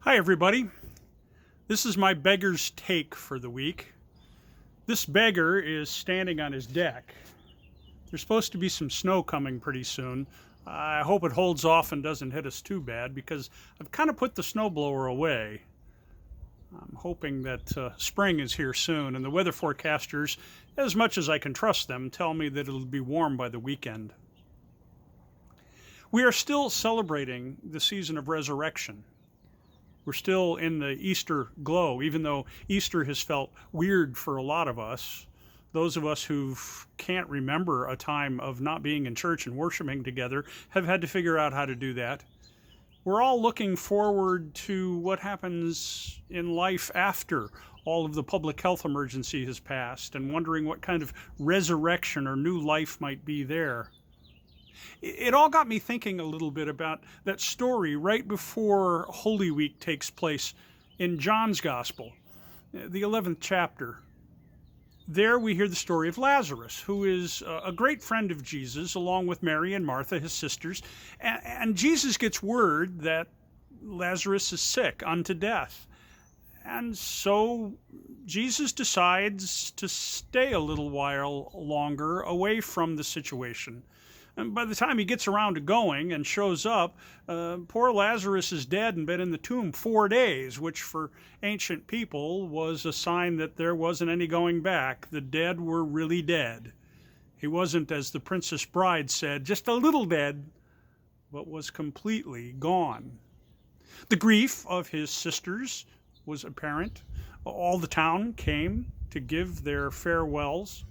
Hi, everybody. This is my beggar's take for the week. This beggar is standing on his deck. There's supposed to be some snow coming pretty soon. I hope it holds off and doesn't hit us too bad because I've kind of put the snowblower away. I'm hoping that spring is here soon, and the weather forecasters, as much as I can trust them, tell me that it'll be warm by the weekend. We are still celebrating the season of resurrection. We're still in the Easter glow, even though Easter has felt weird for a lot of us. Those of us who can't remember a time of not being in church and worshiping together have had to figure out how to do that. We're all looking forward to what happens in life after all of the public health emergency has passed and wondering what kind of resurrection or new life might be there. It all got me thinking a little bit about that story right before Holy Week takes place in John's Gospel, the 11th chapter. There we hear the story of Lazarus, who is a great friend of Jesus, along with Mary and Martha, his sisters. And Jesus gets word that Lazarus is sick unto death. And so Jesus decides to stay a little while longer away from the situation. And by the time he gets around to going and shows up, poor Lazarus is dead and been in the tomb 4 days, which for ancient people was a sign that there wasn't any going back. The dead were really dead. He wasn't, as the Princess Bride said, just a little dead, but was completely gone. The grief of his sisters was apparent. All the town came to give their farewells.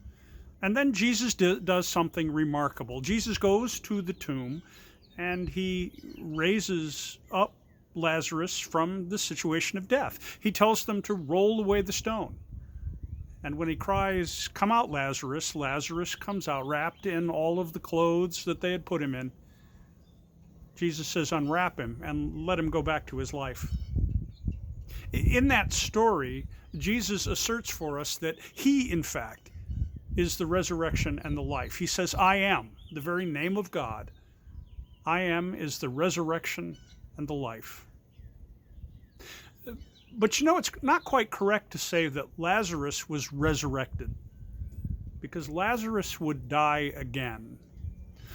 And then Jesus does something remarkable. Jesus goes to the tomb and he raises up Lazarus from the situation of death. He tells them to roll away the stone. And when he cries, "Come out, Lazarus," Lazarus comes out wrapped in all of the clothes that they had put him in. Jesus says, "Unwrap him and let him go back to his life." In that story, Jesus asserts for us that he, in fact, is the resurrection and the life. He says, "I am," the very name of God. I am is the resurrection and the life. But it's not quite correct to say that Lazarus was resurrected, because Lazarus would die again.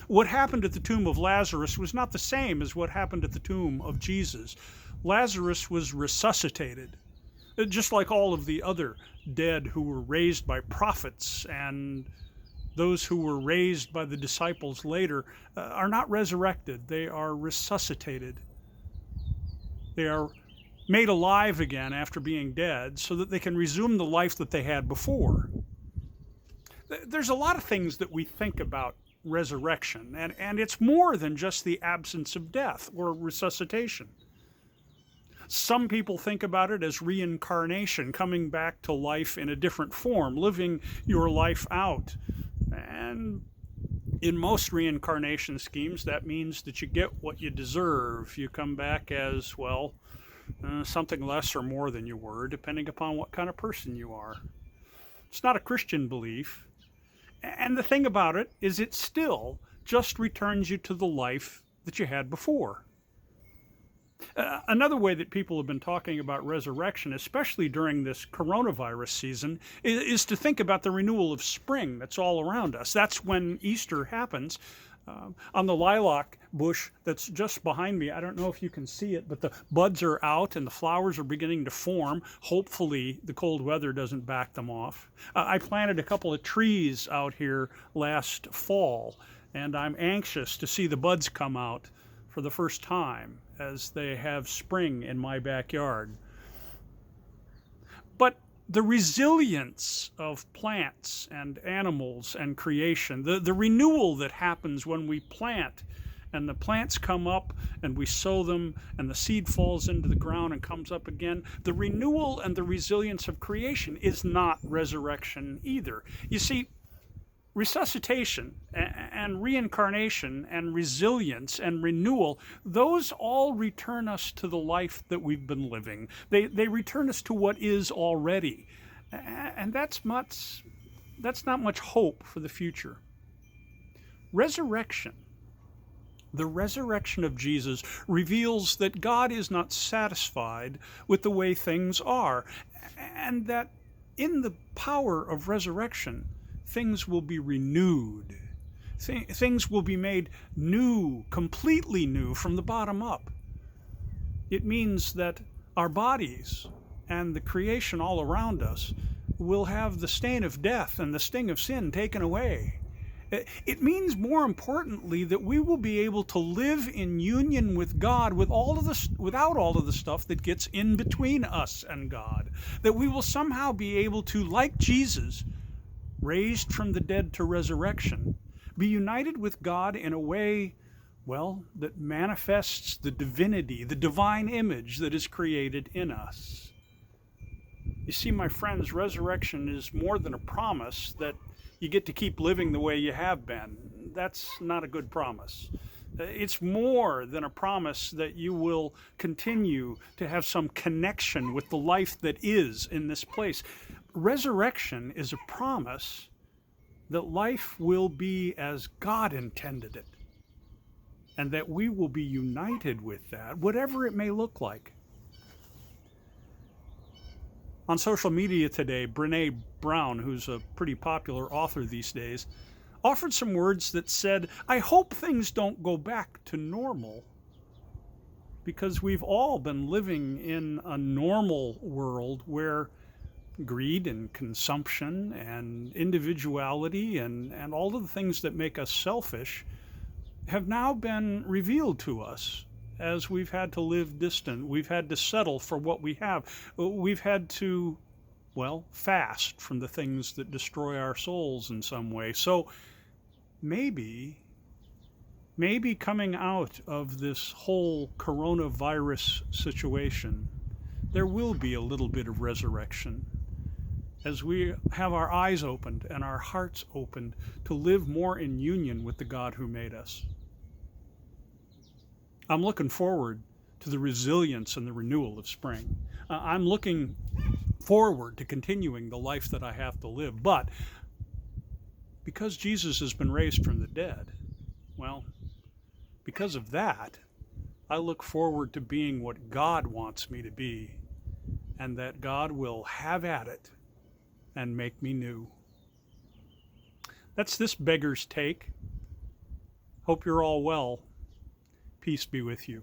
What happened at the tomb of Lazarus was not the same as what happened at the tomb of Jesus. Lazarus was resuscitated, just like all of the other dead who were raised by prophets and those who were raised by the disciples later are not resurrected. They are resuscitated. They are made alive again after being dead so that they can resume the life that they had before. There's a lot of things that we think about resurrection, and it's more than just the absence of death or resuscitation. Some people think about it as reincarnation, coming back to life in a different form, living your life out. And in most reincarnation schemes, that means that you get what you deserve. You come back as, something less or more than you were, depending upon what kind of person you are. It's not a Christian belief. And the thing about it is it still just returns you to the life that you had before. Another way that people have been talking about resurrection, especially during this coronavirus season, is to think about the renewal of spring that's all around us. That's when Easter happens. On the lilac bush that's just behind me, I don't know if you can see it, but the buds are out and the flowers are beginning to form. Hopefully the cold weather doesn't back them off. I planted a couple of trees out here last fall, and I'm anxious to see the buds come out for the first time as they have spring in my backyard. But the resilience of plants and animals and creation, the renewal that happens when we plant and the plants come up and we sow them and the seed falls into the ground and comes up again, the renewal and the resilience of creation is not resurrection either. You see, resuscitation and reincarnation and resilience and renewal, those all return us to the life that we've been living. They return us to what is already. And that's not much hope for the future. Resurrection The resurrection of Jesus reveals that God is not satisfied with the way things are, and that in the power of resurrection, things will be renewed. Things will be made new, completely new from the bottom up. It means that our bodies and the creation all around us will have the stain of death and the sting of sin taken away. It means, more importantly, that we will be able to live in union with God without all of the stuff that gets in between us and God. That we will somehow be able to, like Jesus, raised from the dead to resurrection, be united with God in a way, well, that manifests the divinity, the divine image that is created in us. You see, my friends, resurrection is more than a promise that you get to keep living the way you have been. That's not a good promise. It's more than a promise that you will continue to have some connection with the life that is in this place. Resurrection is a promise that life will be as God intended it, and that we will be united with that, whatever it may look like. On social media today, Brene Brown, who's a pretty popular author these days, offered some words that said, I hope things don't go back to normal, because we've all been living in a normal world where greed and consumption and individuality and all of the things that make us selfish have now been revealed to us as we've had to live distant. We've had to settle for what we have. We've had to, well, fast from the things that destroy our souls in some way. So maybe coming out of this whole coronavirus situation, there will be a little bit of resurrection as we have our eyes opened and our hearts opened to live more in union with the God who made us. I'm looking forward to the resilience and the renewal of spring. I'm looking forward to continuing the life that I have to live. But because Jesus has been raised from the dead, well, because of that, I look forward to being what God wants me to be, and that God will have at it and make me new. That's this beggar's take. Hope you're all well. Peace be with you.